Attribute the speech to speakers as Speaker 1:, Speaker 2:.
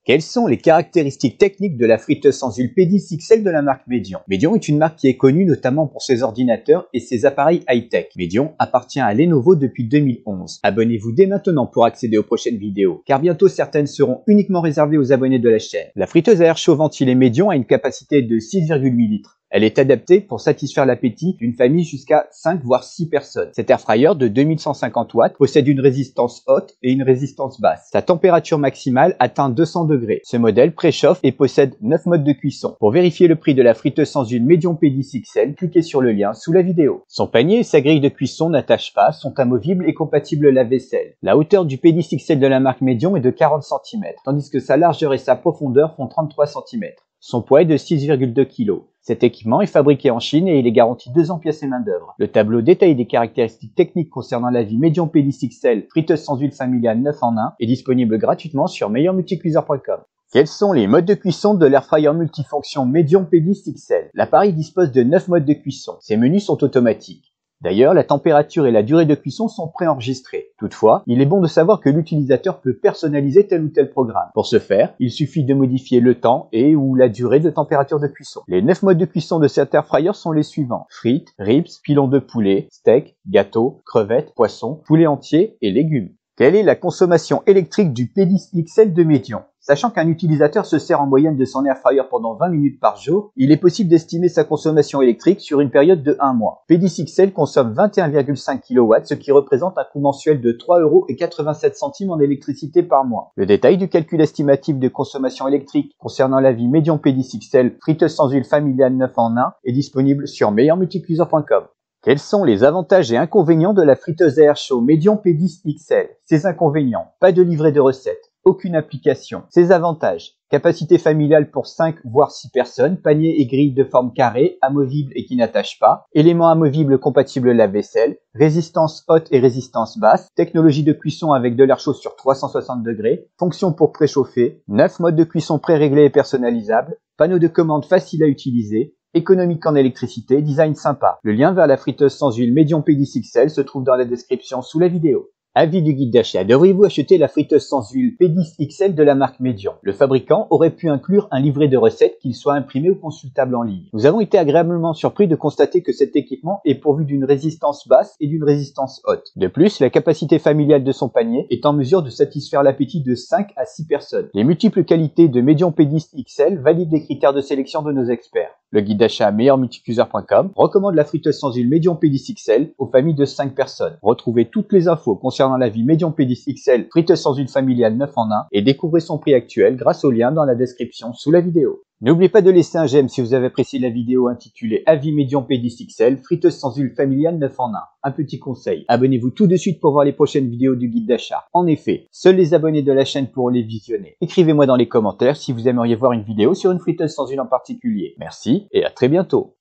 Speaker 1: Quelles sont les caractéristiques techniques de la friteuse sans huile P10 XL de la marque Medion? Medion est une marque qui est connue notamment pour ses ordinateurs et ses appareils high-tech. Medion appartient à Lenovo depuis 2011. Abonnez-vous dès maintenant pour accéder aux prochaines vidéos, car bientôt certaines seront uniquement réservées aux abonnés de la chaîne. La friteuse à air chaud ventilée Medion a une capacité de 6,8 litres. Elle est adaptée pour satisfaire l'appétit d'une famille jusqu'à 5 voire 6 personnes. Cet air fryer de 2150 watts possède une résistance haute et une résistance basse. Sa température maximale atteint 200 degrés. Ce modèle préchauffe et possède 9 modes de cuisson. Pour vérifier le prix de la friteuse sans huile Medion P10 XL, cliquez sur le lien sous la vidéo. Son panier et sa grille de cuisson n'attachent pas, sont amovibles et compatibles lave-vaisselle. La hauteur du P10 XL de la marque Medion est de 40 cm, tandis que sa largeur et sa profondeur font 33 cm. Son poids est de 6,2 kg. Cet équipement est fabriqué en Chine et il est garanti 2 ans pièces et main d'œuvre. Le tableau détaillé des caractéristiques techniques concernant la vie Medion P10 XL friteuse sans huile familiale 9 en 1 est disponible gratuitement sur meilleurmulticuiseur.com. Quels sont les modes de cuisson de l'air fryer multifonction Medion P10 XL? L'appareil dispose de 9 modes de cuisson. Ses menus sont automatiques. D'ailleurs, la température et la durée de cuisson sont préenregistrées. Toutefois, il est bon de savoir que l'utilisateur peut personnaliser tel ou tel programme. Pour ce faire, il suffit de modifier le temps et ou la durée de température de cuisson. Les 9 modes de cuisson de cet air fryer sont les suivants: frites, ribs, pilons de poulet, steak, gâteau, crevettes, poissons, poulet entier et légumes. Quelle est la consommation électrique du P10 XL de Medion? Sachant qu'un utilisateur se sert en moyenne de son air fryer pendant 20 minutes par jour, il est possible d'estimer sa consommation électrique sur une période de 1 mois. P10 XL consomme 21,5 kW, ce qui représente un coût mensuel de 3,87 € en électricité par mois. Le détail du calcul estimatif de consommation électrique concernant la vie Medion P10 XL friteuse sans huile familiale 9 en 1 est disponible sur meilleurmulticuiseur.com. Quels sont les avantages et inconvénients de la friteuse à air chaud Medion P10 XL? Ses inconvénients: pas de livret de recettes, aucune application. Ses avantages: capacité familiale pour 5 voire 6 personnes, panier et grille de forme carrée, amovible et qui n'attache pas, éléments amovibles compatibles lave-vaisselle, résistance haute et résistance basse, technologie de cuisson avec de l'air chaud sur 360 degrés, fonction pour préchauffer, 9 modes de cuisson pré-réglés et personnalisables, panneau de commande facile à utiliser, économique en électricité, design sympa. Le lien vers la friteuse sans huile Medion P10 XL se trouve dans la description sous la vidéo. Avis du guide d'achat: devriez-vous acheter la friteuse sans huile P10 XL de la marque Medion? Le fabricant aurait pu inclure un livret de recettes, qu'il soit imprimé ou consultable en ligne. Nous avons été agréablement surpris de constater que cet équipement est pourvu d'une résistance basse et d'une résistance haute. De plus, la capacité familiale de son panier est en mesure de satisfaire l'appétit de 5 à 6 personnes. Les multiples qualités de Medion P10 XL valident les critères de sélection de nos experts. Le guide d'achat meilleurmulticuiseur.com recommande la friteuse sans huile Medion P10 XL aux familles de 5 personnes. Retrouvez toutes les infos concernant la vie Medion P10 XL friteuse sans huile familiale 9 en 1 et découvrez son prix actuel grâce au lien dans la description sous la vidéo. N'oubliez pas de laisser un j'aime si vous avez apprécié la vidéo intitulée Avis Medion P10 XL friteuse sans huile familiale 9 en 1. Un petit conseil: abonnez-vous tout de suite pour voir les prochaines vidéos du guide d'achat. En effet, seuls les abonnés de la chaîne pourront les visionner. Écrivez-moi dans les commentaires si vous aimeriez voir une vidéo sur une friteuse sans huile en particulier. Merci et à très bientôt.